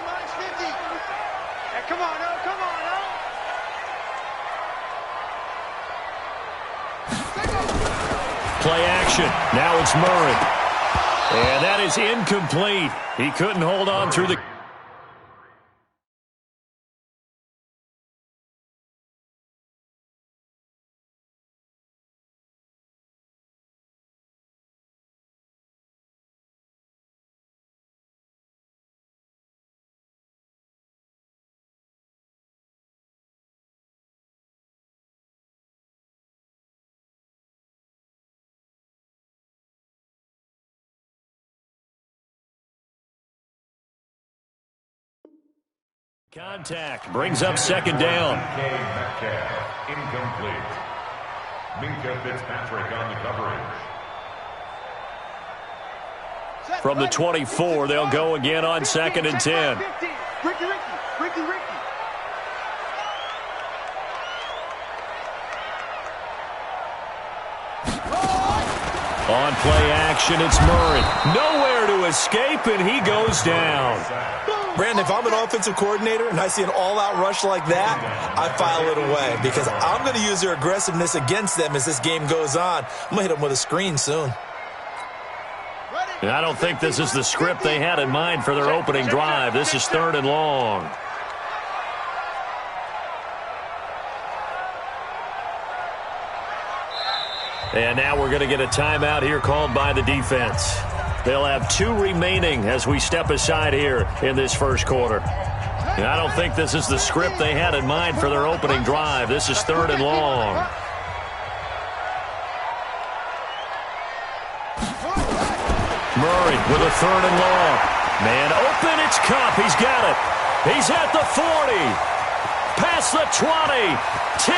minus 50. Hey, come on, no, come on, no. Play action. Now it's Murray. And that is incomplete. He couldn't hold on through the... Contact brings up second down. Incomplete. Minka Fitzpatrick on the coverage. From the 24, they'll go again on 2nd and 10. Ricky. On play action, it's Murray. Nowhere to escape, and he goes down. Brandon, if I'm an offensive coordinator and I see an all-out rush like that, I file it away because I'm going to use their aggressiveness against them as this game goes on. I'm going to hit them with a screen soon. And I don't think this is the script they had in mind for their opening drive. This is 3rd and long. And now we're going to get a timeout here called by the defense. They'll have 2 remaining as we step aside here in this first quarter. And I don't think this is the script they had in mind for their opening drive. This is 3rd and long. Murray with a 3rd and long. Man open, it's Cup. He's got it. He's at the 40. Past the 20. 10.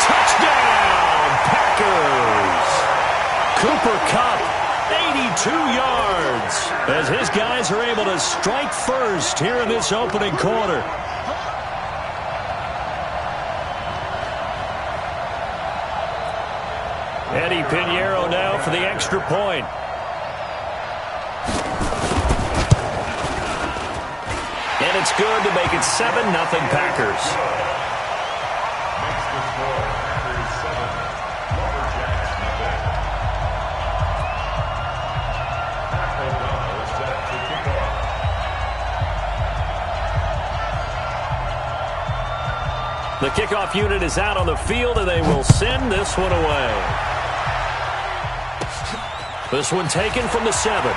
Touchdown, Packers. Cooper Kupp, 82 yards, as his guys are able to strike first here in this opening quarter. Eddie Pinheiro now for the extra point. And it's good to make it 7-0 Packers. The kickoff unit is out on the field, and they will send this one away. This one taken from the 7.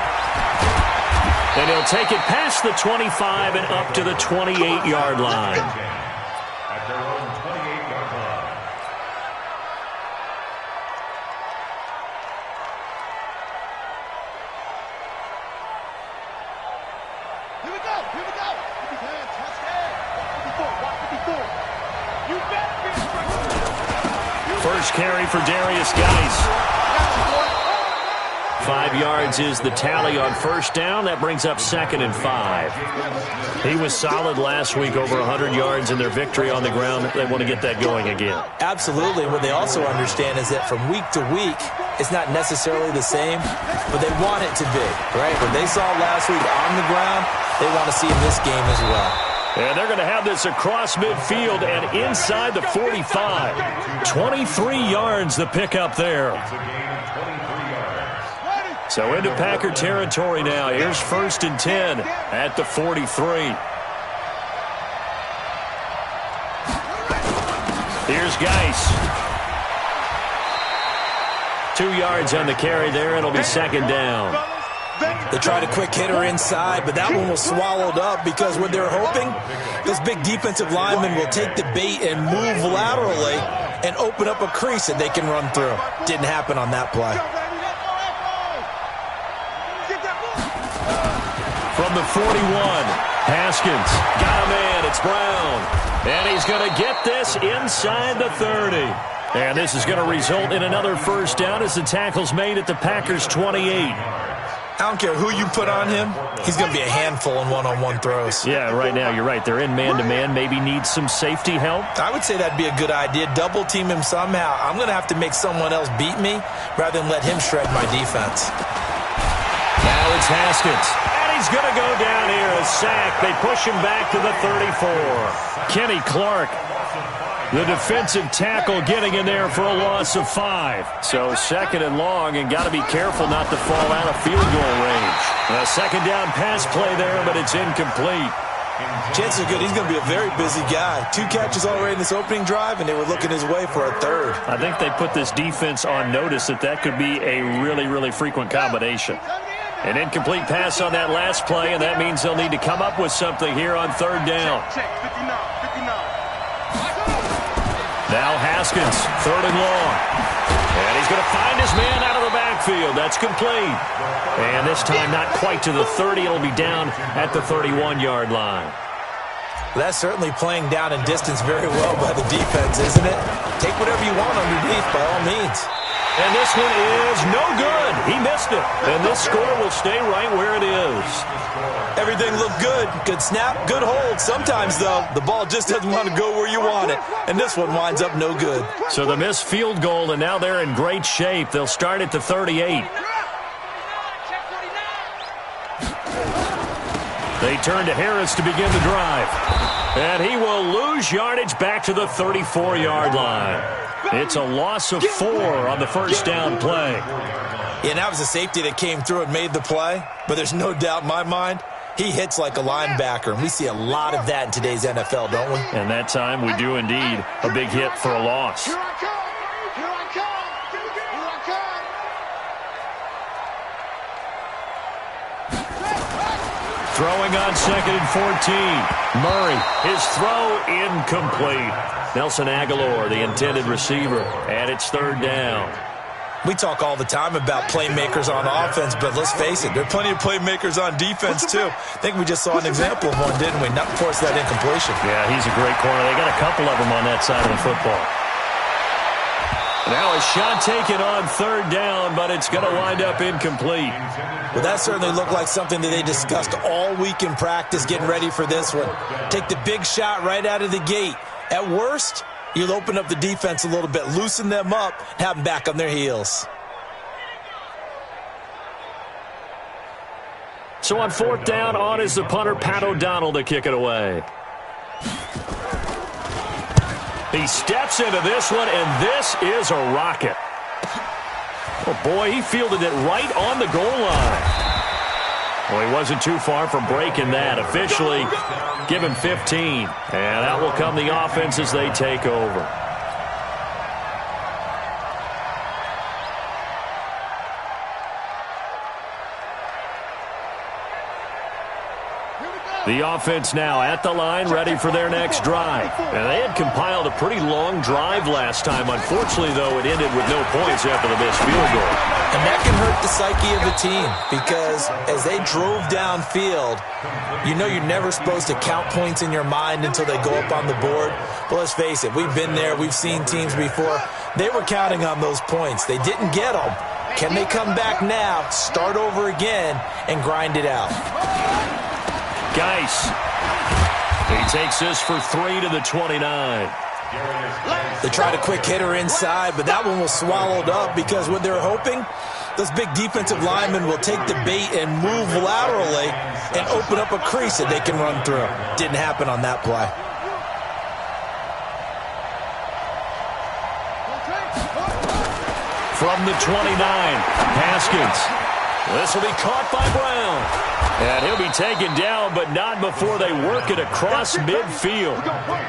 And he'll take it past the 25 and up to the 28-yard line. At their own 28-yard line. Here we go. Fantastic. 54. You better be strong. First carry for Darius Geis. 5 yards is the tally on first down. That brings up 2nd and 5. He was solid last week, over 100 yards in their victory on the ground. They want to get that going again. Absolutely. What they also understand is that from week to week, it's not necessarily the same, but they want it to be, right? What they saw last week on the ground, they want to see in this game as well. And they're going to have this across midfield and inside the 45. 23 yards the pickup there. So into Packer territory now. Here's 1st and 10 at the 43. Here's Geis. 2 yards on the carry there. It'll be 2nd down. They tried a quick hitter inside, but that one was swallowed up because what they're hoping, this big defensive lineman will take the bait and move laterally and open up a crease that they can run through. Didn't happen on that play. From the 41, Haskins got a man. It's Brown. And he's going to get this inside the 30. And this is going to result in another first down as the tackle's made at the Packers' 28. I don't care who you put on him. He's going to be a handful in one-on-one throws. Yeah, right now you're right. They're in man-to-man. Maybe need some safety help. I would say that'd be a good idea. Double team him somehow. I'm going to have to make someone else beat me rather than let him shred my defense. Now it's Haskins. And he's he's going to go down here. A sack. They push him back to the 34. Kenny Clark, the defensive tackle, getting in there for a loss of 5. So second and long, and got to be careful not to fall out of field goal range. A second down pass play there, but it's incomplete. Chances are good he's going to be a very busy guy. 2 catches already in this opening drive, and they were looking his way for a third. I think they put this defense on notice that could be a really, really frequent combination. An incomplete pass on that last play, and that means they'll need to come up with something here on third down. Now Haskins, third and long. And he's going to find his man out of the backfield. That's complete. And this time not quite to the 30. It'll be down at the 31-yard line. That's certainly playing down in distance very well by the defense, isn't it? Take whatever you want underneath by all means. And this one is no good. He missed it. And this score will stay right where it is. Everything looked good. Good snap, good hold. Sometimes, though, the ball just doesn't want to go where you want it. And this one winds up no good. So the missed field goal, and now they're in great shape. They'll start at the 38. They turn to Harris to begin the drive. And he will lose yardage back to the 34-yard line. It's a loss of 4 on the first down play. Yeah, that was a safety that came through and made the play. But there's no doubt in my mind, he hits like a linebacker. And we see a lot of that in today's NFL, don't we? And that time we do indeed. A big hit for a loss. Here I come! Here I come! Here I come! Throwing on second and 14. Murray, his throw incomplete. Nelson Aguilar, the intended receiver, and it's third down. We talk all the time about playmakers on offense, but let's face it, there are plenty of playmakers on defense, too. I think we just saw an example of one, didn't we? Not force that incompletion. Yeah, he's a great corner. They got a couple of them on that side of the football. Now a shot taken on third down, but it's going to wind up incomplete. Well, that certainly looked like something that they discussed all week in practice, getting ready for this one. Take the big shot right out of the gate. At worst, you'll open up the defense a little bit, loosen them up, have them back on their heels. So on fourth down, on is the punter, Pat O'Donnell, to kick it away. He steps into this one, and this is a rocket. Oh, boy, he fielded it right on the goal line. Well, he wasn't too far from breaking that. Officially, give him 15. And out will come the offense as they take over. The offense now at the line, ready for their next drive. And they had compiled a pretty long drive last time. Unfortunately, though, it ended with no points after the missed field goal. And that can hurt the psyche of a team because as they drove downfield, you know you're never supposed to count points in your mind until they go up on the board. But let's face it, we've been there. We've seen teams before. They were counting on those points. They didn't get them. Can they come back now, start over again, and grind it out? Geis. He takes this for 3 to the 29. They tried a quick hitter inside, but that one was swallowed up because what they're hoping, those big defensive linemen will take the bait and move laterally and open up a crease that they can run through. Didn't happen on that play. From the 29, Haskins. This will be caught by Brown. And he'll be taken down, but not before they work it across midfield.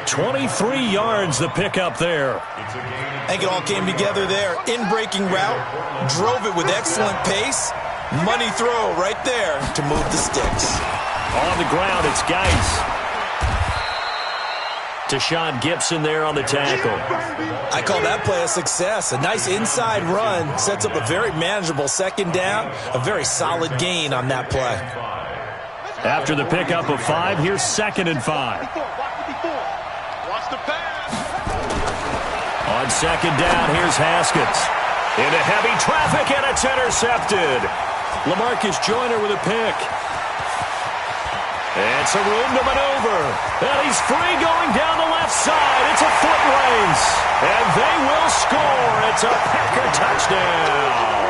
23 yards the pickup there. I think it all came together there. In-breaking route, drove it with excellent pace. Money throw right there to move the sticks. On the ground, it's Geis. Deshaun Gibson there on the tackle. I call that play a success. A nice inside run sets up a very manageable second down. A very solid gain on that play. After the pickup of 5, here's second and 5. Watch the pass. On second down, here's Haskins. Into heavy traffic, and it's intercepted. LaMarcus Joyner with a pick. And some room to maneuver. And he's free going down the left side. It's a foot race. And they will score. It's a Packer touchdown.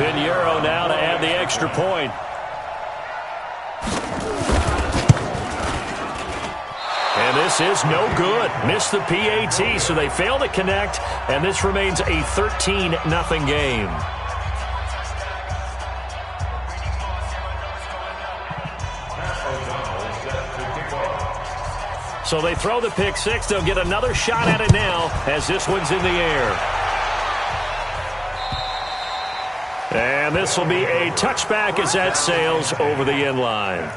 Pinheiro now to add the extra point. And this is no good. Missed the PAT, so they fail to connect, and this remains a 13-0 game. So they throw the pick six. They'll get another shot at it now as this one's in the air. And this will be a touchback as that sails over the end line.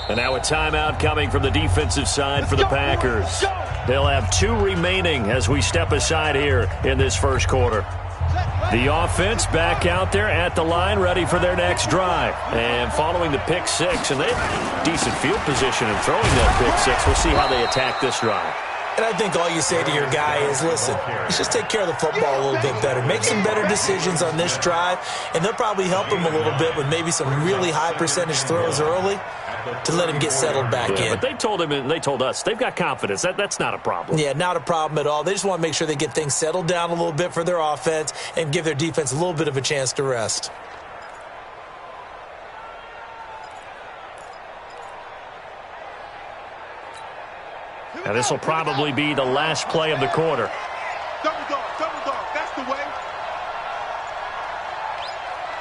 And now a timeout coming from the defensive side for the Packers. They'll have 2 remaining as we step aside here in this first quarter. The offense back out there at the line, ready for their next drive. And following the pick six, and they have decent field position in throwing that pick six. We'll see how they attack this drive. And I think all you say to your guy is, listen, let's just take care of the football a little bit better. Make some better decisions on this drive, and they'll probably help him a little bit with maybe some really high percentage throws early to let him get settled back in. But they told him and they told us they've got confidence. That's not a problem. Yeah, not a problem at all. They just want to make sure they get things settled down a little bit for their offense and give their defense a little bit of a chance to rest. Now this will probably be the last play of the quarter. Double dog, that's the way.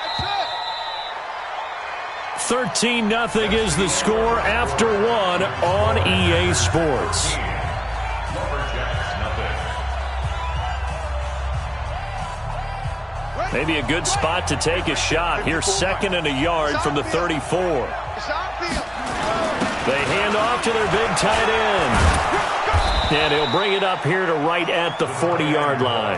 That's it. 13-0 is the score after 1 on EA Sports. Maybe a good spot to take a shot. Here's 2nd and a yard from the 34. They hand off to their big tight end. And he'll bring it up here to right at the 40-yard line.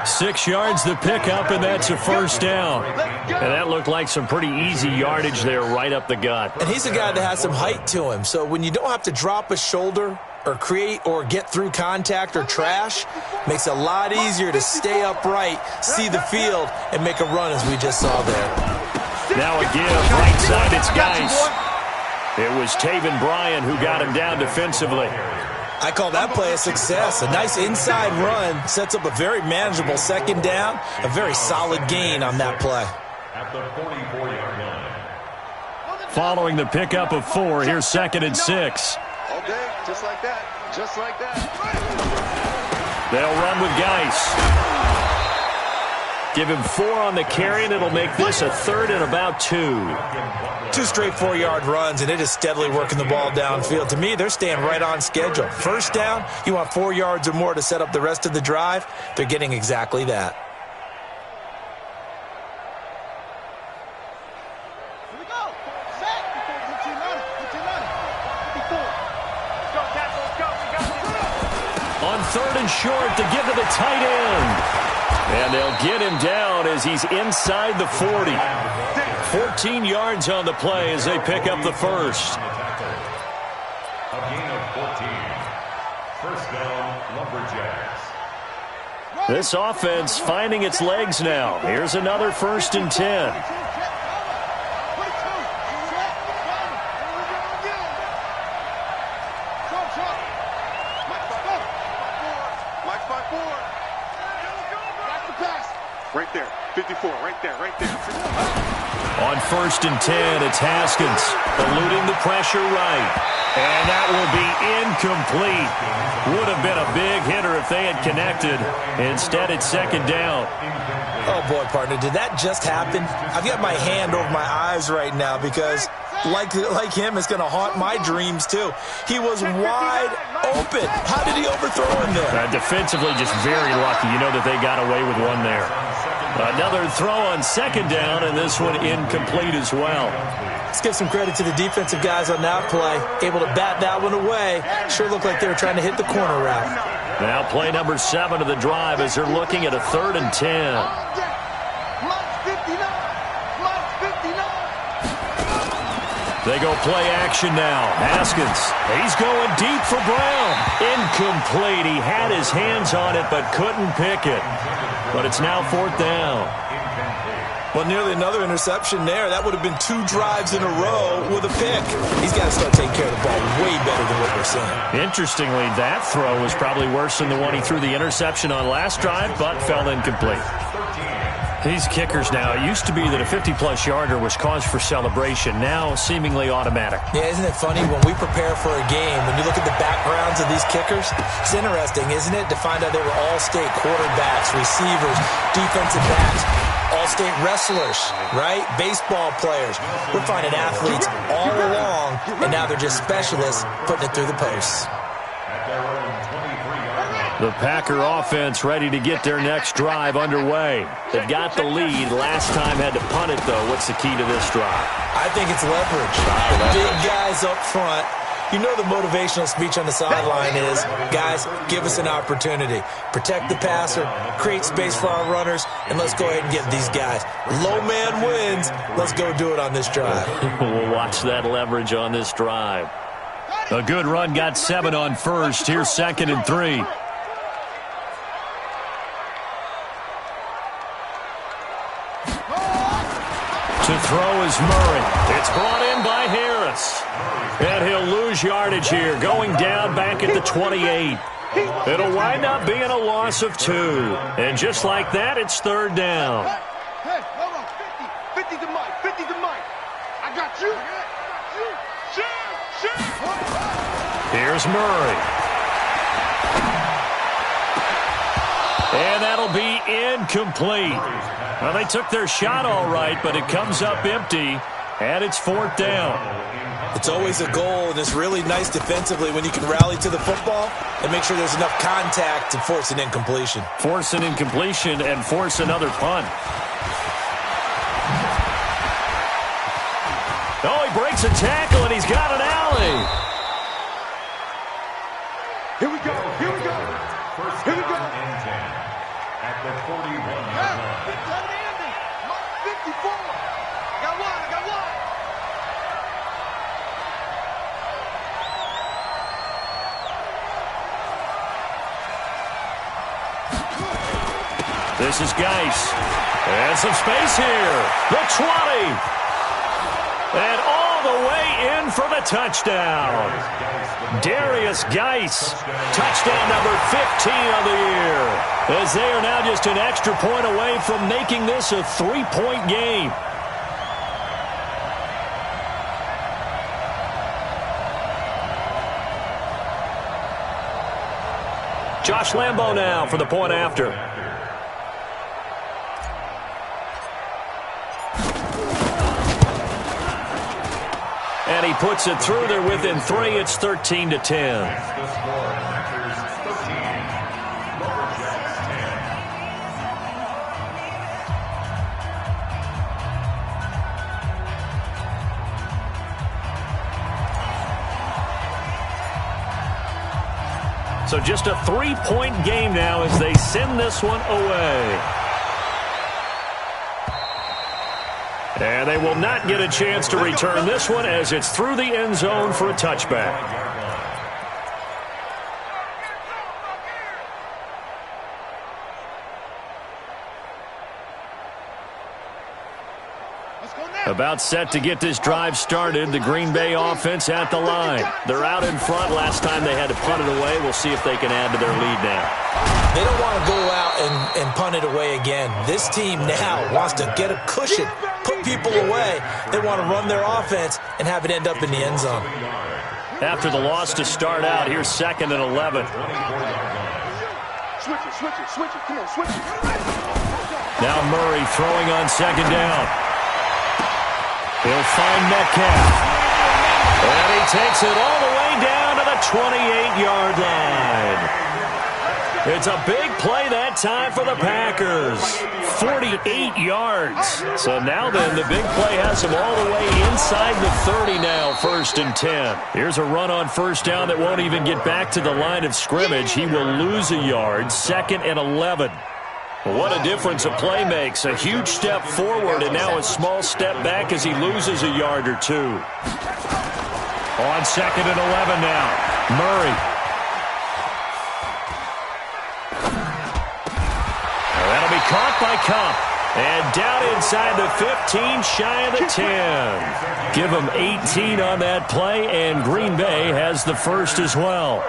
6 yards to pick up, and that's a first down. And that looked like some pretty easy yardage there right up the gut. And he's a guy that has some height to him. So when you don't have to drop a shoulder or create or get through contact or trash, makes it a lot easier to stay upright, see the field, and make a run as we just saw there. Now a give, right side, it's Geis. It was Taven Bryan who got him down defensively. I call that play a success. A nice inside run sets up a very manageable 2nd down, a very solid gain on that play. At the 44-yard line. Following the pickup of 4, here's 2nd and 6. Okay, just like that. Just like that. They'll run with Geis. Give him 4 on the carry, and it'll make this a 3rd and about 2. 2 straight 4-yard runs, and it is steadily working the ball downfield. To me, they're staying right on schedule. First down, you want 4 yards or more to set up the rest of the drive. They're getting exactly that. Here we go. Set. Let's go. On 3rd and short to give to the tight end. And they'll get him down as he's inside the 40. 14 yards on the play as they pick up the first. A gain of 14. First down, Lumberjacks. This offense finding its legs now. Here's another 1st and 10. Right there, 54, right there. On 1st and 10, it's Haskins eluding the pressure right. And that will be incomplete. Would have been a big hitter if they had connected. Instead, it's 2nd down. Oh, boy, partner, did that just happen? I've got my hand over my eyes right now because, like him, it's going to haunt my dreams, too. He was wide open. How did he overthrow him there? Defensively, just very lucky. You know that they got away with one there. Another throw on 2nd down, and this one incomplete as well. Let's give some credit to the defensive guys on that play. Able to bat that one away. Sure looked like they were trying to hit the corner route. Now play number 7 of the drive as they're looking at a 3rd and 10. They go play action now. Haskins, he's going deep for Brown. Incomplete. He had his hands on it but couldn't pick it. But it's now 4th down. Well, nearly another interception there. That would have been 2 drives in a row with a pick. He's got to start taking care of the ball way better than what we're seeing. Interestingly, that throw was probably worse than the one he threw the interception on last drive, but fell incomplete. These kickers now, it used to be that a 50-plus yarder was cause for celebration. Now, seemingly automatic. Yeah, isn't it funny? When we prepare for a game, when you look at the backgrounds of these kickers, it's interesting, isn't it, to find out they were all-state quarterbacks, receivers, defensive backs, all-state wrestlers, right? Baseball players. We're finding athletes all along, and now they're just specialists putting it through the posts. The Packer offense ready to get their next drive underway. They've got the lead. Last time had to punt it, though. What's the key to this drive? I think it's leverage. The big guys up front. You know the motivational speech on the sideline is, guys, give us an opportunity. Protect the passer, create space for our runners, and let's go ahead and get these guys. Low man wins. Let's go do it on this drive. We'll watch that leverage on this drive. A good run got 7 on first. Here's 2nd and 3. To throw is Murray. It's brought in by Harris. And he'll lose yardage here, going down back at the 28. It'll wind up being a loss of 2. And just like that, it's 3rd down. Hey, hold on. 50 to Mike. 50 to Mike. I got you. Shoot. Here's Murray. And that'll be incomplete. Well, they took their shot all right, but it comes up empty, and it's 4th down. It's always a goal, and it's really nice defensively when you can rally to the football and make sure there's enough contact to force an incompletion. Force an incompletion and force another punt. Oh, he breaks a tackle, and he's got an alley. Here we go. First down and 10 at the 41-yard line. 54. I got one. This is Geis. And some space here. The 20. And all the way in for the touchdown. Darius Geis. Touchdown number 15 of the year. As they are now just an extra point away from making this a 3-point game. Josh Lambo now for the point after. And he puts it through. They're within 3. It's 13 to 10. So just a 3-point game now as they send this one away. And they will not get a chance to return this one as it's through the end zone for a touchback. About set to get this drive started. The Green Bay offense at the line. They're out in front. Last time they had to punt it away. We'll see if they can add to their lead now. They don't want to go out and punt it away again. This team now wants to get a cushion, put people away. They want to run their offense and have it end up in the end zone. After the loss to start out, here's 2nd and 11. Switch it. Come on, switch it. Now Murray throwing on 2nd down. He'll find Metcalf. And he takes it all the way down to the 28-yard line. It's a big play that time for the Packers. 48 yards. So now then, the big play has them all the way inside the 30 now, 1st and 10. Here's a run on first down that won't even get back to the line of scrimmage. He will lose a yard, 2nd and 11. What a difference a play makes. A huge step forward and now a small step back as he loses a yard or two. On 2nd and 11 now. Murray. That'll be caught by Cup. And down inside the 15, shy of the 10. Give him 18 on that play, and Green Bay has the first as well.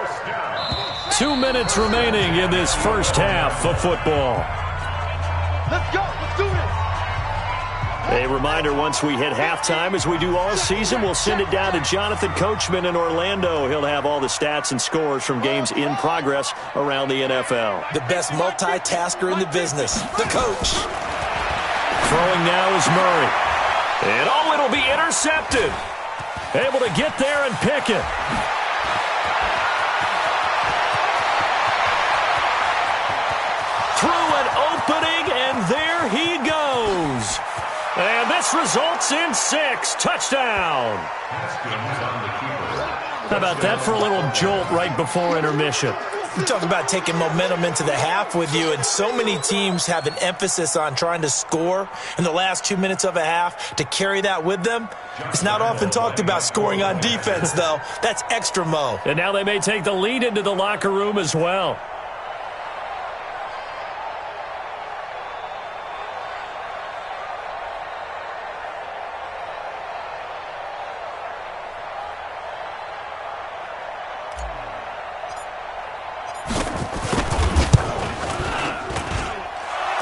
2 minutes remaining in this first half of football. Let's go. Let's do this. A reminder, once we hit halftime, as we do all season, we'll send it down to Jonathan Coachman in Orlando. He'll have all the stats and scores from games in progress around the NFL. The best multitasker in the business, the coach. Throwing now is Murray. And oh, it'll be intercepted. Able to get there and pick it. Through an opening, and there he goes. And this results in 6. Touchdown. How about that for a little jolt right before intermission? You talk about taking momentum into the half with you, and so many teams have an emphasis on trying to score in the last 2 minutes of a half to carry that with them. It's not often talked about scoring on defense, though. That's extra mo. And now they may take the lead into the locker room as well.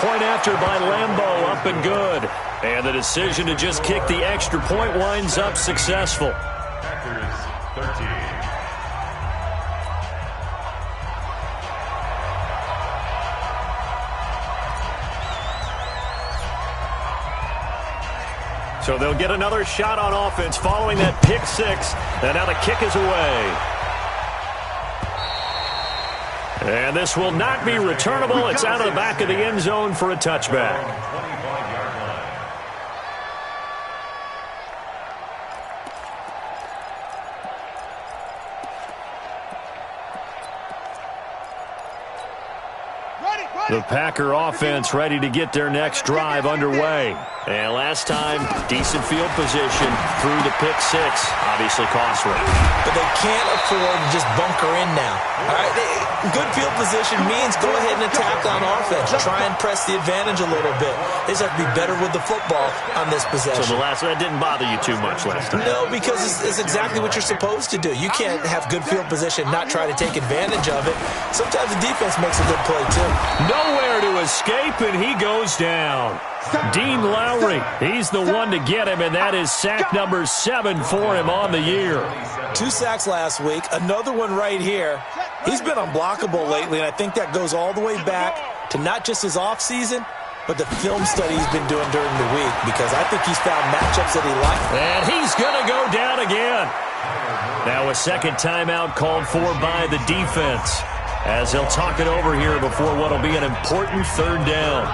Point after by Lambeau, up and good. And the decision to just kick the extra point winds up successful. Packers 13. So they'll get another shot on offense following that pick 6. And now the kick is away. And this will not be returnable. It's out of the back of the end zone for a touchback. The Packer offense ready to get their next drive underway. And last time, decent field position through the pick 6. Obviously costly. But they can't afford to just bunker in now. All right, good field position means go ahead and attack on offense. Try and press the advantage a little bit. They just have to be better with the football on this possession. So that didn't bother you too much last time? No, because it's exactly what you're supposed to do. You can't have good field position, not try to take advantage of it. Sometimes the defense makes a good play, too. Nowhere to escape, and he goes down. Dean Lowry, he's the one to get him, and that is sack number 7 for him on the year. 2 sacks last week, another one right here. He's been unblockable lately, and I think that goes all the way back to not just his offseason, but the film study he's been doing during the week, because I think he's found matchups that he likes. And he's going to go down again. Now a second timeout called for by the defense, as they'll talk it over here before what will be an important 3rd down.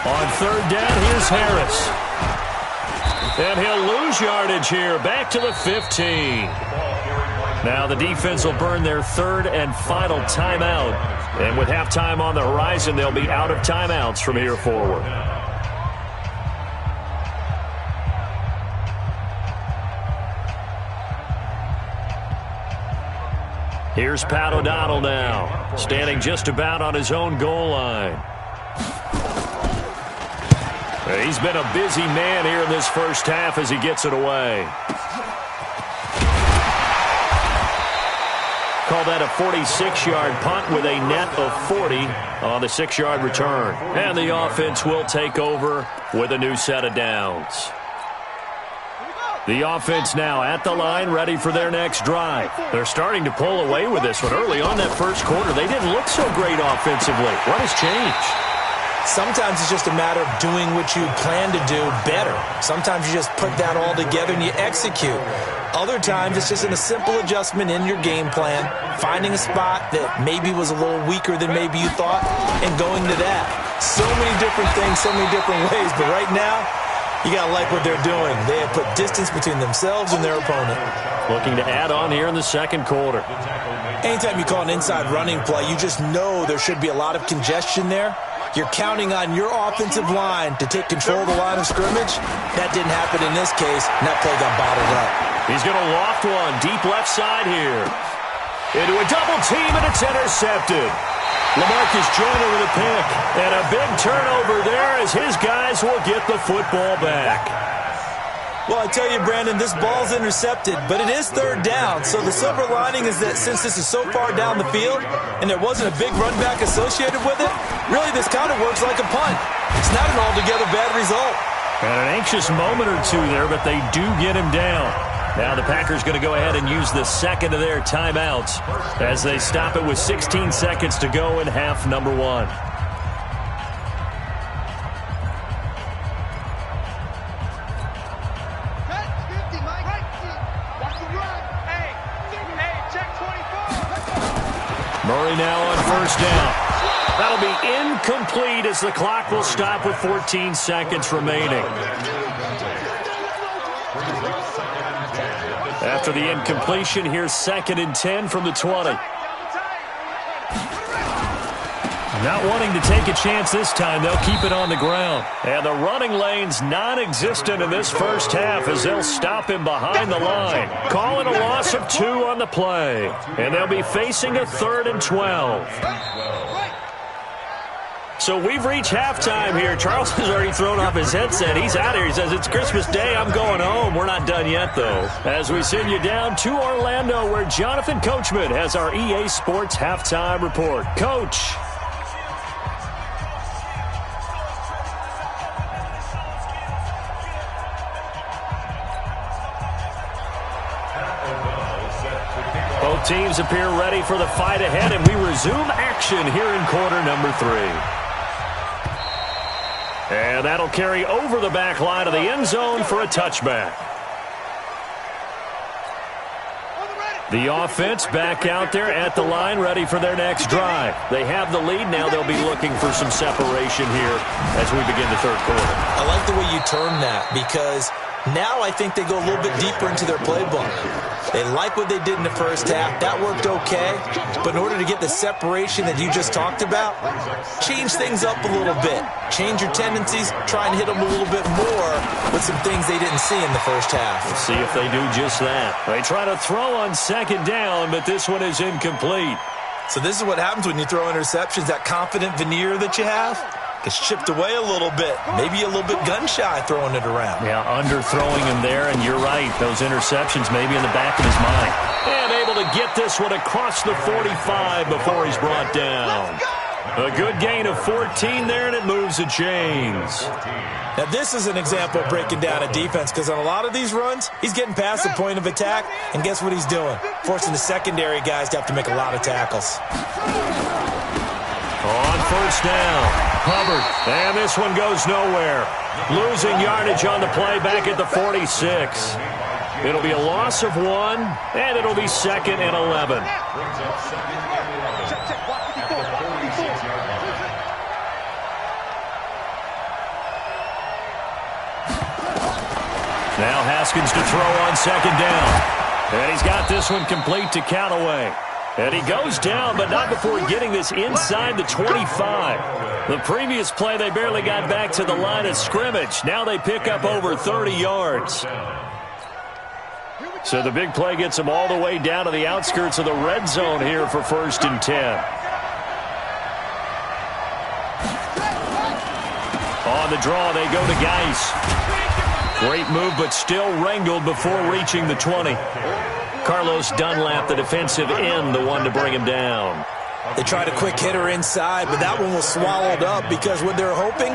On 3rd down, here's Harris. And he'll lose yardage here, back to the 15. Now the defense will burn their 3rd and final timeout. And with halftime on the horizon, they'll be out of timeouts from here forward. Here's Pat O'Donnell now, standing just about on his own goal line. He's been a busy man here in this first half as he gets it away. Call that a 46-yard punt with a net of 40 on the 6-yard return. And the offense will take over with a new set of downs. The offense now at the line, ready for their next drive. They're starting to pull away with this one. Early on that first quarter, they didn't look so great offensively. What has changed? Sometimes it's just a matter of doing what you plan to do better. Sometimes you just put that all together and you execute. Other times it's just a simple adjustment in your game plan, finding a spot that maybe was a little weaker than maybe you thought, and going to that. So many different things, so many different ways, but right now, you got to like what they're doing. They have put distance between themselves and their opponent. Looking to add on here in the second quarter. Anytime you call an inside running play, you just know there should be a lot of congestion there. You're counting on your offensive line to take control of the line of scrimmage. That didn't happen in this case, and that play got bottled up. He's going to loft one deep left side here. Into a double team, and it's intercepted. LaMarcus Joyner with a pick. And a big turnover there as his guys will get the football back. Well, I tell you, Brandon, this ball's intercepted, but it is third down. So the silver lining is that since this is so far down the field and there wasn't a big run back associated with it, really this kind of works like a punt. It's not an altogether bad result. And an anxious moment or two there, but they do get him down. Now the Packers going to go ahead and use the second of their timeouts as they stop it with 16 seconds to go in half number one. Murray now on first down. That'll be incomplete as the clock will stop with 14 seconds remaining. After the incompletion, here's 2nd and 10 from the 20. Not wanting to take a chance this time, they'll keep it on the ground. And the running lane's non-existent in this first half as they'll stop him behind the line. Calling a loss of 2 on the play. And they'll be facing a 3rd and 12. So we've reached halftime here. Charles has already thrown off his headset. He's out here. He says, it's Christmas Day. I'm going home. We're not done yet, though. As we send you down to Orlando, where Jonathan Coachman has our EA Sports halftime report. Coach. Both teams appear ready for the fight ahead, and we resume action here in quarter number 3. And that'll carry over the back line of the end zone for a touchback. The offense back out there at the line, ready for their next drive. They have the lead. Now they'll be looking for some separation here as we begin the third quarter. I like the way you term that, because now I think they go a little bit deeper into their playbook. They like what they did in the first half. That worked okay. But in order to get the separation that you just talked about, change things up a little bit. Change your tendencies. Try and hit them a little bit more with some things they didn't see in the first half. We'll see if they do just that. They try to throw on second down, but this one is incomplete. So this is what happens when you throw interceptions. That confident veneer that you have gets chipped away a little bit. Maybe a little bit gun-shy throwing it around. Yeah, underthrowing him there, and you're right. Those interceptions maybe in the back of his mind. And able to get this one across the 45 before he's brought down. A good gain of 14 there, and it moves the chains. Now, this is an example of breaking down a defense, because on a lot of these runs, he's getting past the point of attack, and guess what he's doing? Forcing the secondary guys to have to make a lot of tackles. On first down, Hubbard, and this one goes nowhere. Losing yardage on the play back at the 46. It'll be a loss of 1, and it'll be 2nd and 11. Now Haskins to throw on second down. And he's got this one complete to Callaway. And he goes down, but not before getting this inside the 25. The previous play, they barely got back to the line of scrimmage. Now they pick up over 30 yards. So the big play gets them all the way down to the outskirts of the red zone here for 1st and 10. On the draw, they go to Geis. Great move, but still wrangled before reaching the 20. Carlos Dunlap, the defensive end, the one to bring him down. They tried a quick hitter inside, but that one was swallowed up because what they're hoping,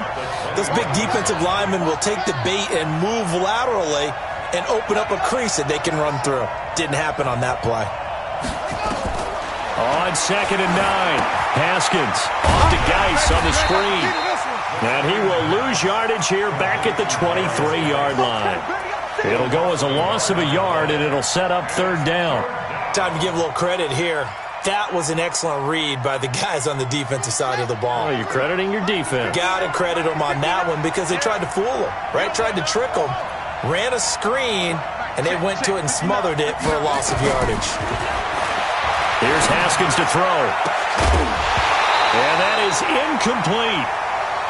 this big defensive lineman will take the bait and move laterally and open up a crease that they can run through. Didn't happen on that play. On 2nd and 9, Haskins off to Geis on the screen. And he will lose yardage here back at the 23-yard line. It'll go as a loss of a yard, and it'll set up third down. Time to give a little credit here. That was an excellent read by the guys on the defensive side of the ball. Oh, you're crediting your defense. Got to credit them on that one because they tried to fool them, right? Tried to trick them, ran a screen, and they went to it and smothered it for a loss of yardage. Here's Haskins to throw. And that is incomplete.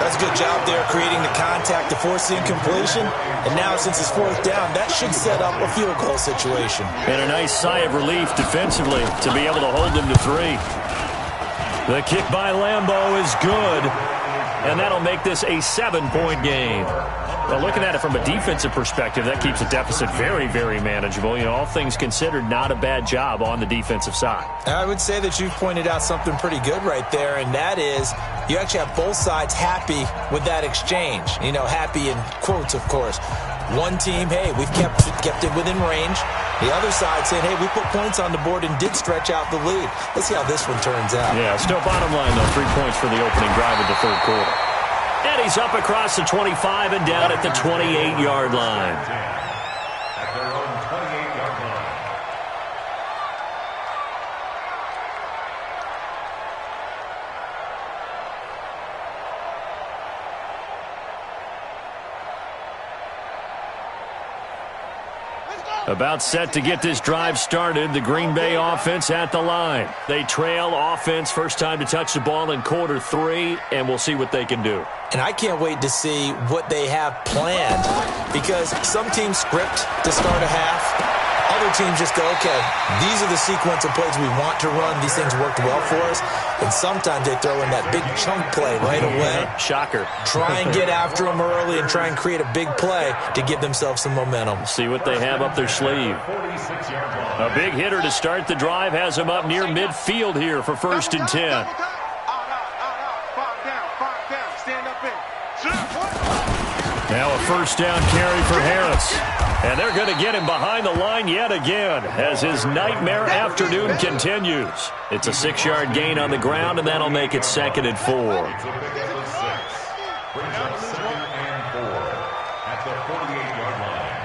That's a good job there creating the contact to force the incompletion. And now since it's fourth down, that should set up a field goal situation. And a nice sigh of relief defensively to be able to hold them to 3. The kick by Lambeau is good. And that'll make this a 7-point game. Well, looking at it from a defensive perspective, that keeps the deficit very, very manageable. You know, all things considered, not a bad job on the defensive side. I would say that you've pointed out something pretty good right there, and that is you actually have both sides happy with that exchange. You know, happy in quotes, of course. One team, hey, we've kept it within range. The other side saying, hey, we put points on the board and did stretch out the lead. Let's see how this one turns out. Yeah, still bottom line, though, 3 points for the opening drive of the third quarter. And he's up across the 25 and down at the 28-yard line. At their own 28-yard line. About set to get this drive started. The Green Bay offense at the line. They trail offense first time to touch the ball in quarter 3, and we'll see what they can do. And I can't wait to see what they have planned because some teams script to start a half. Other teams just go, okay, these are the sequence of plays we want to run. These things worked well for us. And sometimes they throw in that big chunk play right away. Shocker. Try and get after them early and try and create a big play to give themselves some momentum. See what they have up their sleeve. A big hitter to start the drive has them up near midfield here for 1st and 10. Now a first down carry for Harris. And they're going to get him behind the line yet again as his nightmare afternoon continues. It's a 6-yard gain on the ground, and that'll make it 2nd and 4. Brings up 2nd and 4 at the 48-yard line.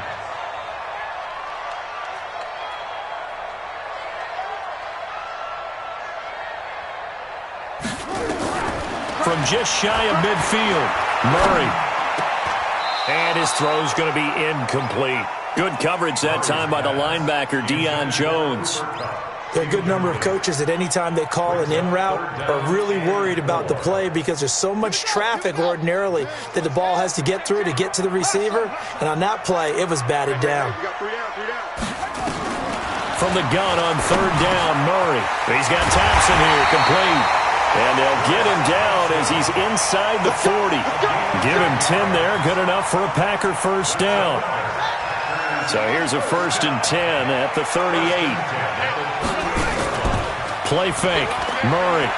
From just shy of midfield, Murray. And his throw's going to be incomplete. Good coverage that time by the linebacker, Deion Jones. There are a good number of coaches that any time they call an in route are really worried about the play because there's so much traffic ordinarily that the ball has to get through to get to the receiver. And on that play, it was batted down. From the gun on 3rd down, Murray. He's got Thompson here, complete. And they'll get him down as he's inside the 40. Give him 10 there, good enough for a Packer first down. So here's a 1st and 10 at the 38. Play fake, Murray.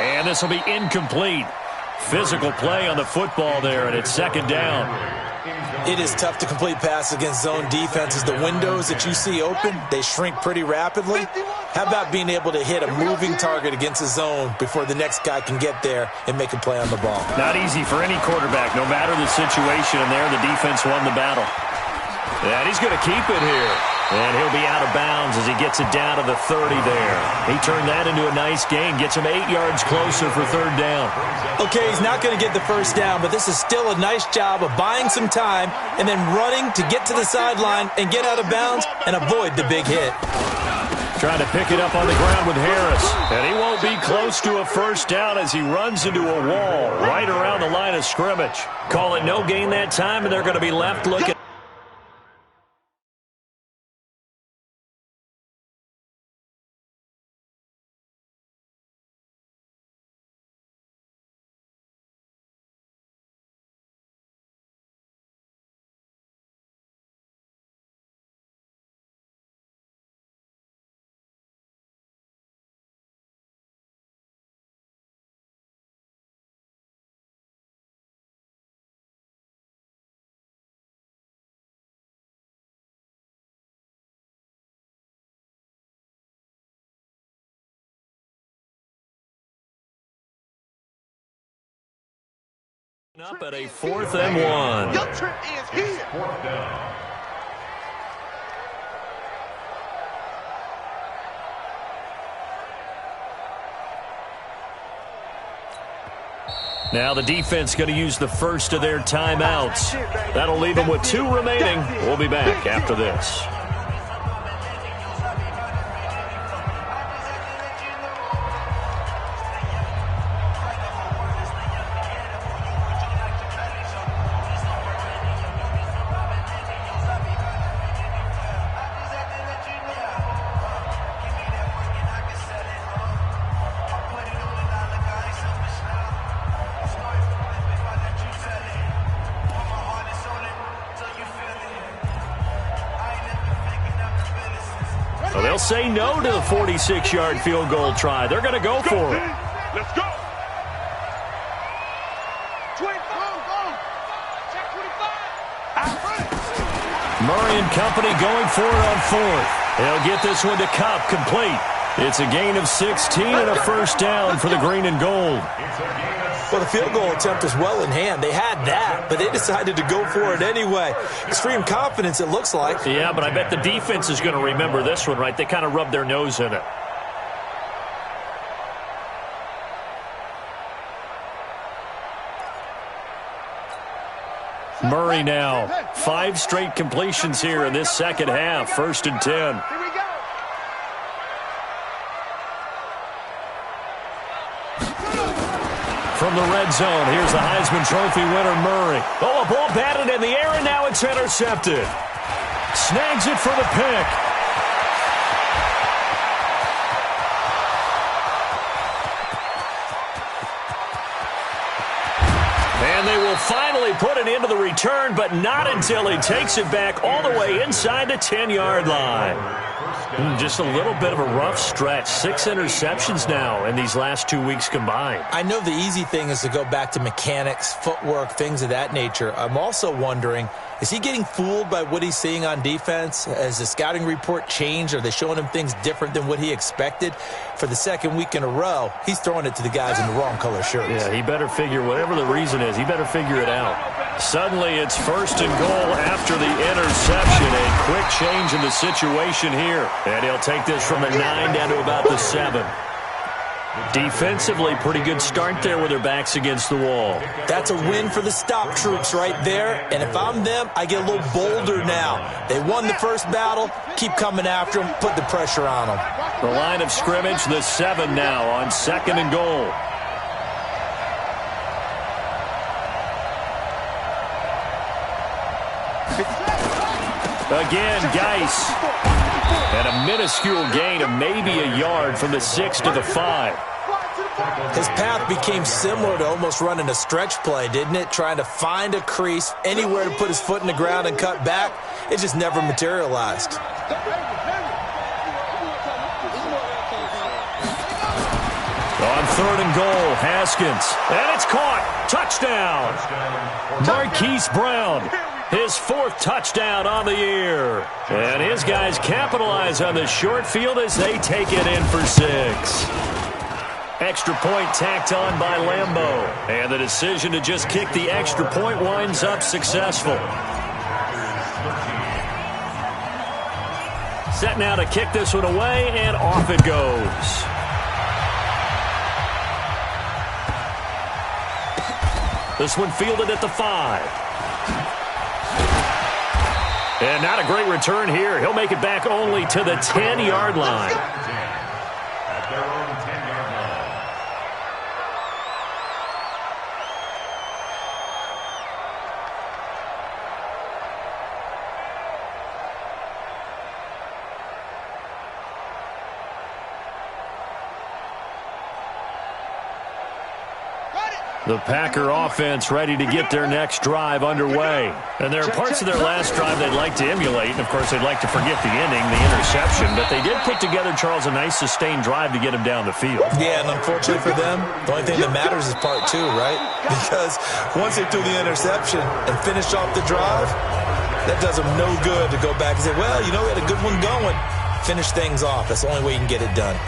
And this will be incomplete. Physical play on the football there, and it's 2nd down. It is tough to complete passes against zone defenses. The windows that you see open, they shrink pretty rapidly. How about being able to hit a moving target against a zone before the next guy can get there and make a play on the ball? Not easy for any quarterback, no matter the situation, and there the defense won the battle. And he's going to keep it here. And he'll be out of bounds as he gets it down to the 30 there. He turned that into a nice gain, gets him 8 yards closer for 3rd down. Okay, he's not going to get the first down, but this is still a nice job of buying some time and then running to get to the sideline and get out of bounds and avoid the big hit. Trying to pick it up on the ground with Harris. And he won't be close to a first down as he runs into a wall right around the line of scrimmage. Call it no gain that time, and they're going to be left looking. Up at a 4th and 1. Your trip is here. 4th down. Now the defense going to use the first of their timeouts. That'll leave them with 2 remaining. We'll be back after this. They'll say no to the 46-yard field goal try. They're going to go for it. Let's go. 25. Check 25. Murray and company going for it on 4th. They'll get this one to Cup complete. It's a gain of 16 and a first down for the green and gold. Well, the field goal attempt was well in hand. They had that, but they decided to go for it anyway. Extreme confidence, it looks like. Yeah, but I bet the defense is going to remember this one, right? They kind of rubbed their nose in it. Murray now. 5 straight completions here in this second half. 1st and 10. Here we go. From the red zone, here's the Heisman Trophy winner, Murray. Oh, a ball batted in the air, and now it's intercepted. Snags it for the pick. And they will finally put it into the return, but not until he takes it back all the way inside the 10-yard line. Just a little bit of a rough stretch. 6 interceptions now in these last 2 weeks combined. I know the easy thing is to go back to mechanics, footwork, things of that nature. I'm also wondering, is he getting fooled by what he's seeing on defense? Has the scouting report changed? Are they showing him things different than what he expected? For the 2nd week in a row, he's throwing it to the guys in the wrong color shirts. Yeah, he better figure, whatever the reason is, he better figure it out. Suddenly it's 1st and goal after the interception. A quick change in the situation here. And he'll take this from the 9 down to about the 7. Defensively, pretty good start there with their backs against the wall. That's a win for the stop troops right there. And if I'm them, I get a little bolder now. They won the first battle. Keep coming after them. Put the pressure on them. The line of scrimmage, the 7 now on 2nd and goal. Again, Geis. And a minuscule gain of maybe a yard from the 6 to the 5. His path became similar to almost running a stretch play, didn't it? Trying to find a crease, anywhere to put his foot in the ground and cut back. It just never materialized. On 3rd and goal, Haskins. And it's caught. Touchdown. Marquise Brown. His 4th touchdown on the year. And his guys capitalize on the short field as they take it in for 6. Extra point tacked on by Lambeau. And the decision to just kick the extra point winds up successful. Set now to kick this one away, and off it goes. This one fielded at the 5. And not a great return here. He'll make it back only to the 10-yard line. At their own 10-yard line. The Packer offense ready to get their next drive underway. And there are parts of their last drive they'd like to emulate. And, of course, they'd like to forget the ending, the interception. But they did put together, Charles, a nice sustained drive to get him down the field. Yeah, and unfortunately for them, the only thing that matters is part 2, right? Because once they threw the interception and finished off the drive, that does them no good to go back and say, well, you know, we had a good one going. Finish things off. That's the only way you can get it done.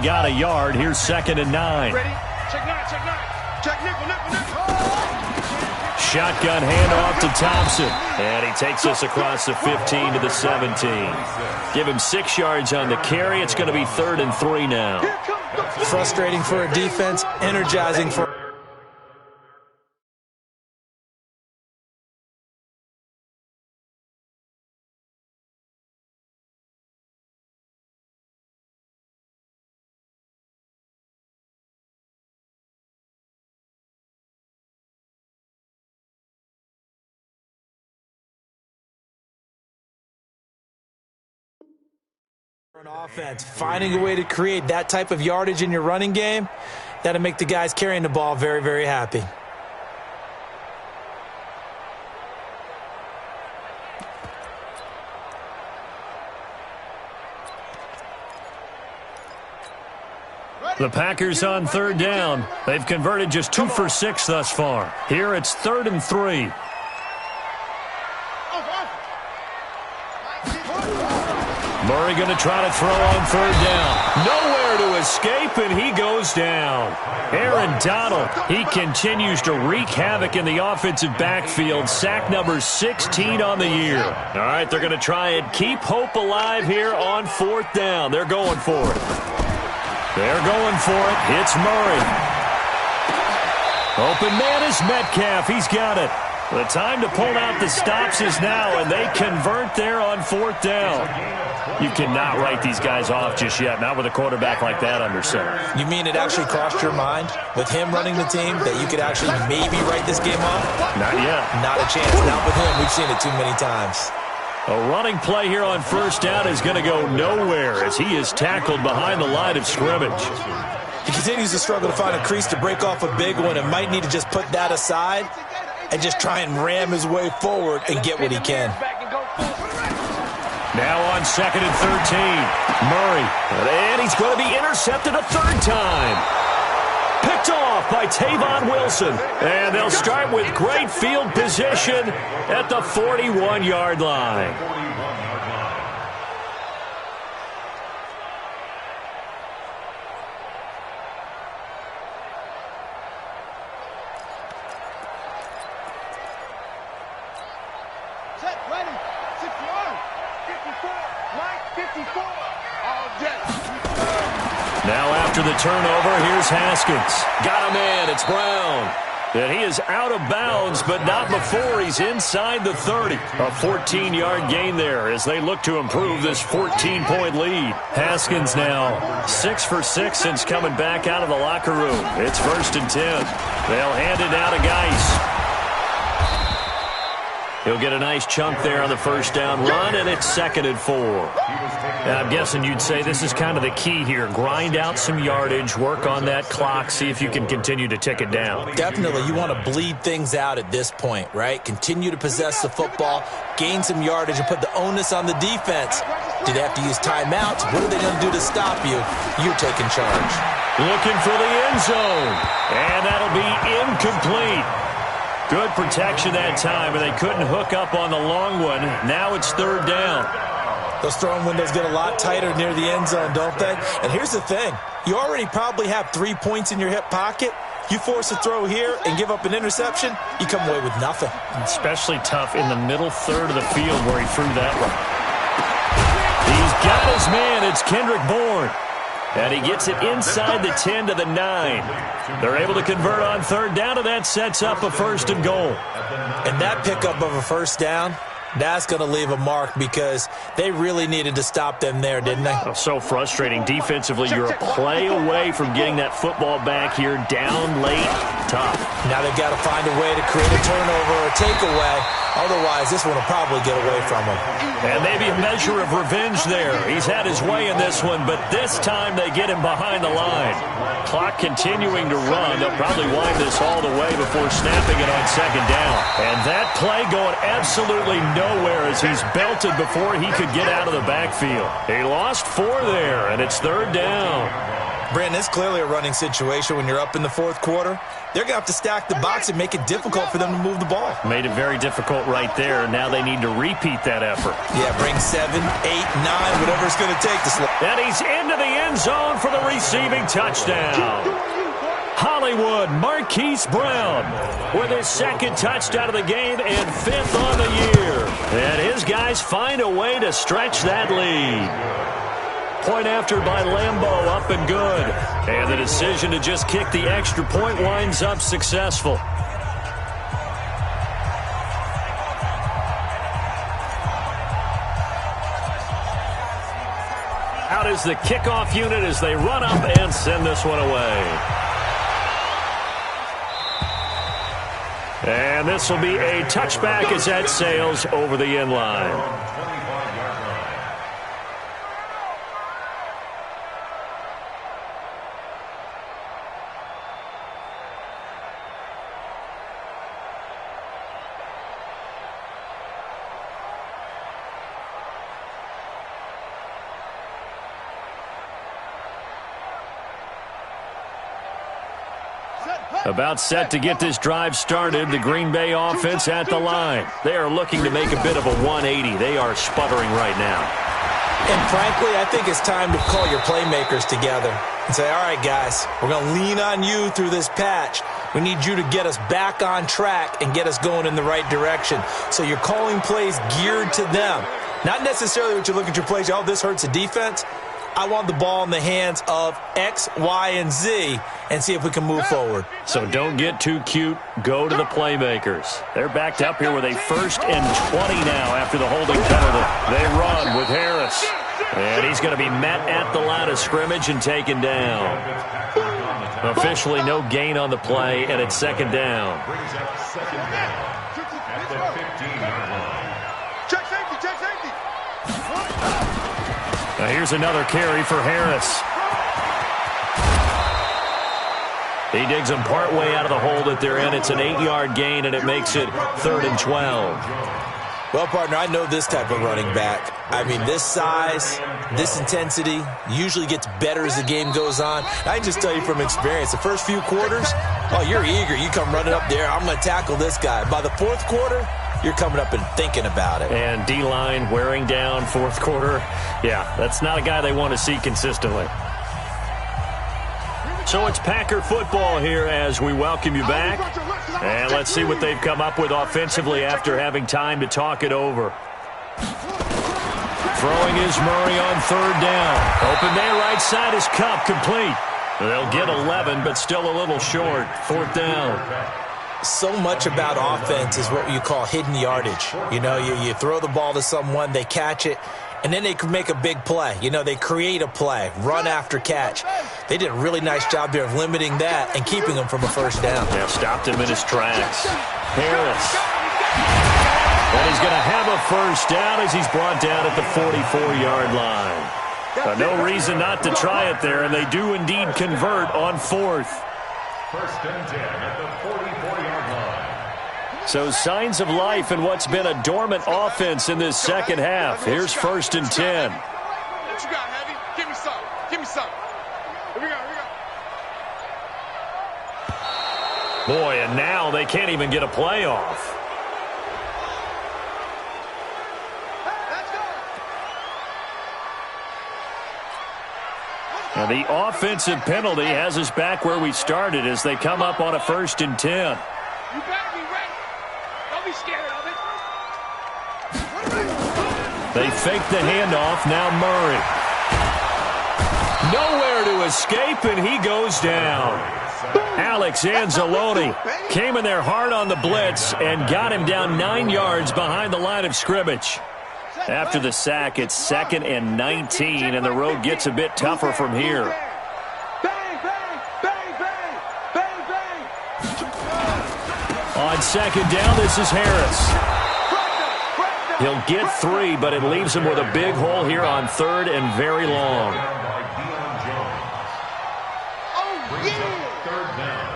got a yard. Here's 2nd and 9. Ready? Check 9, check 9. Check nickel, nickel, nickel. Shotgun handoff to Thompson. And he takes us across the 15 to the 17. Give him 6 yards on the carry. It's going to be 3rd and 3 now. Frustrating for a defense, energizing for... offense. Finding a way to create that type of yardage in your running game, that'll make the guys carrying the ball very, very happy. The Packers on 3rd down. They've converted just 2 for 6 thus far. Here it's 3rd and 3. Murray going to try to throw on 3rd down. Nowhere to escape, and he goes down. Aaron Donald, he continues to wreak havoc in the offensive backfield. Sack number 16 on the year. All right, they're going to try and keep hope alive here on 4th down. They're going for it. They're going for it. It's Murray. Open man is Metcalf. He's got it. The time to pull out the stops is now, and they convert there on 4th down. You cannot write these guys off just yet, not with a quarterback like that under center. You mean it actually crossed your mind with him running the team that you could actually maybe write this game off? Not yet. Not a chance. Not with him. We've seen it too many times. A running play here on 1st down is going to go nowhere as he is tackled behind the line of scrimmage. He continues to struggle to find a crease to break off a big one and might need to just put that aside and just try and ram his way forward and get what he can. Now on 2nd and 13. Murray. And he's going to be intercepted a 3rd time. Picked off by Tavon Wilson. And they'll start with great field position at the 41-yard line. Now after the turnover, here's Haskins. Got a man, it's Brown. And he is out of bounds, but not before he's inside the 30. A 14-yard gain there as they look to improve this 14-point lead. Haskins now 6 for 6 since coming back out of the locker room. It's 1st and 10. They'll hand it out to Geis. He'll get a nice chunk there on the 1st down run, and it's 2nd and 4. Now, I'm guessing you'd say this is kind of the key here. Grind out some yardage, work on that clock, see if you can continue to tick it down. Definitely. You want to bleed things out at this point, right? Continue to possess the football, gain some yardage, and put the onus on the defense. Do they have to use timeouts? What are they going to do to stop you? You're taking charge. Looking for the end zone, and that'll be incomplete. Good protection that time, and they couldn't hook up on the long one. Now it's 3rd down. Those throwing windows get a lot tighter near the end zone, don't they? And here's the thing. You already probably have 3 points in your hip pocket. You force a throw here and give up an interception, you come away with nothing. Especially tough in the middle third of the field where he threw that one. He's got his man. It's Kendrick Bourne. And he gets it inside the 10 to the 9. They're able to convert on 3rd down, and that sets up a 1st and goal. And that pickup of a 1st down, that's going to leave a mark because they really needed to stop them there, didn't they? Oh, so frustrating. Defensively, you're a play away from getting that football back here. Down late, tough. Now they've got to find a way to create a turnover or a takeaway. Otherwise, this one will probably get away from him. And maybe a measure of revenge there. He's had his way in this one, but this time they get him behind the line. Clock continuing to run. They'll probably wind this all the way before snapping it on 2nd down. And that play going absolutely nowhere as he's belted before he could get out of the backfield. He lost 4 there, and it's 3rd down. Brandon, it's clearly a running situation when you're up in the fourth quarter. They're going to have to stack the box and make it difficult for them to move the ball. Made it very difficult right there. Now they need to repeat that effort. Yeah, bring 7, 8, 9, whatever it's going to take to slow. And he's into the end zone for the receiving touchdown. Hollywood Marquise Brown with his second touchdown of the game and 5th on the year. And his guys find a way to stretch that lead. Point after by Lambeau, up and good. And the decision to just kick the extra point winds up successful. Out is the kickoff unit as they run up and send this one away. And this will be a touchback as that sails over the end line. About set to get this drive started, the Green Bay offense at the line. They are looking to make a bit of a 180. They are sputtering right now. And frankly, I think it's time to call your playmakers together and say, all right, guys, we're going to lean on you through this patch. We need you to get us back on track and get us going in the right direction. So you're calling plays geared to them. Not necessarily what you look at your plays, oh, this hurts the defense. I want the ball in the hands of X, Y, and Z and see if we can move forward. So don't get too cute. Go to the playmakers. They're backed up here with a 1st and 20 now after the holding penalty. They run with Harris. And he's going to be met at the line of scrimmage and taken down. Officially no gain on the play, and it's 2nd down. Now here's another carry for Harris. He digs them partway out of the hole that they're in. It's an 8-yard gain, and it makes it 3rd and 12. Well, partner, I know this type of running back. I mean, this size, this intensity usually gets better as the game goes on. I can just tell you from experience, the first few quarters, oh, you're eager. You come running up there, I'm going to tackle this guy. By the 4th quarter, you're coming up and thinking about it. And D-line wearing down 4th quarter. Yeah, that's not a guy they want to see consistently. So it's Packer football here as we welcome you back. And let's see what they've come up with offensively after having time to talk it over. Throwing is Murray on 3rd down. Open man right side is Cup, complete. They'll get 11, but still a little short. 4th down. So much about offense is what you call hidden yardage. You know, you throw the ball to someone, they catch it, and then they can make a big play. You know, they create a play, run after catch. They did a really nice job there of limiting that and keeping them from a 1st down. Yeah, stopped him in his tracks. Harris. And he's going to have a 1st down as he's brought down at the 44-yard line. No reason not to try it there, and they do indeed convert on 4th. 1st and 10 at the 44-yard line. So signs of life in what's been a dormant offense in this 2nd half. Here's 1st and 10. What you got, Heavy? Give me some. Give me some. Here we go. Here we go. Boy, and now they can't even get a play off. And the offensive penalty has us back where we started as they come up on a 1st and 10. You better be ready. Don't be scared of it. They fake the handoff. Now Murray. Nowhere to escape, and he goes down. Alex Anzalone came in there hard on the blitz and got him down 9 yards behind the line of scrimmage. After the sack, it's 2nd and 19, and the road gets a bit tougher from here. Bang, bang, bang, bang, bang, bang. On 2nd down, this is Harris. He'll get 3, but it leaves him with a big hole here on 3rd and very long. Oh, yeah. 3rd down.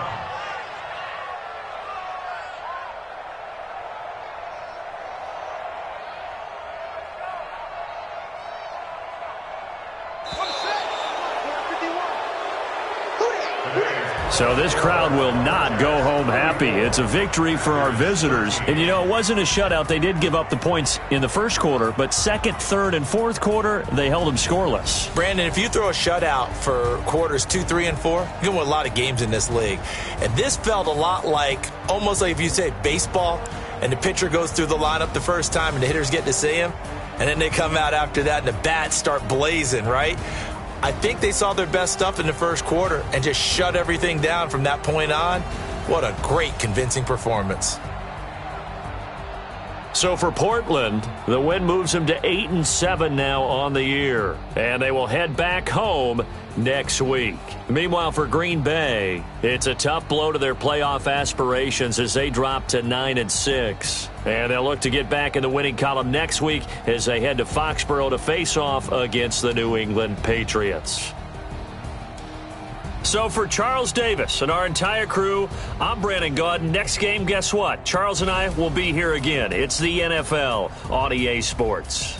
So this crowd will not go home happy. It's a victory for our visitors. And, it wasn't a shutout. They did give up the points in the first quarter, but second, third, and fourth quarter, they held them scoreless. Brandon, if you throw a shutout for quarters 2, 3, and 4, you can win a lot of games in this league. And this felt a lot almost like if you say baseball, and the pitcher goes through the lineup the first time and the hitters get to see him, and then they come out after that and the bats start blazing, right? I think they saw their best stuff in the first quarter and just shut everything down from that point on. What a great, convincing performance. So for Portland, the win moves them to 8-7 now on the year. And they will head back home next week. Meanwhile, for Green Bay, it's a tough blow to their playoff aspirations as they drop to 9-6. And they'll look to get back in the winning column next week as they head to Foxborough to face off against the New England Patriots. So for Charles Davis and our entire crew, I'm Brandon Gaudin. Next game, guess what? Charles and I will be here again. It's the NFL on EA Sports.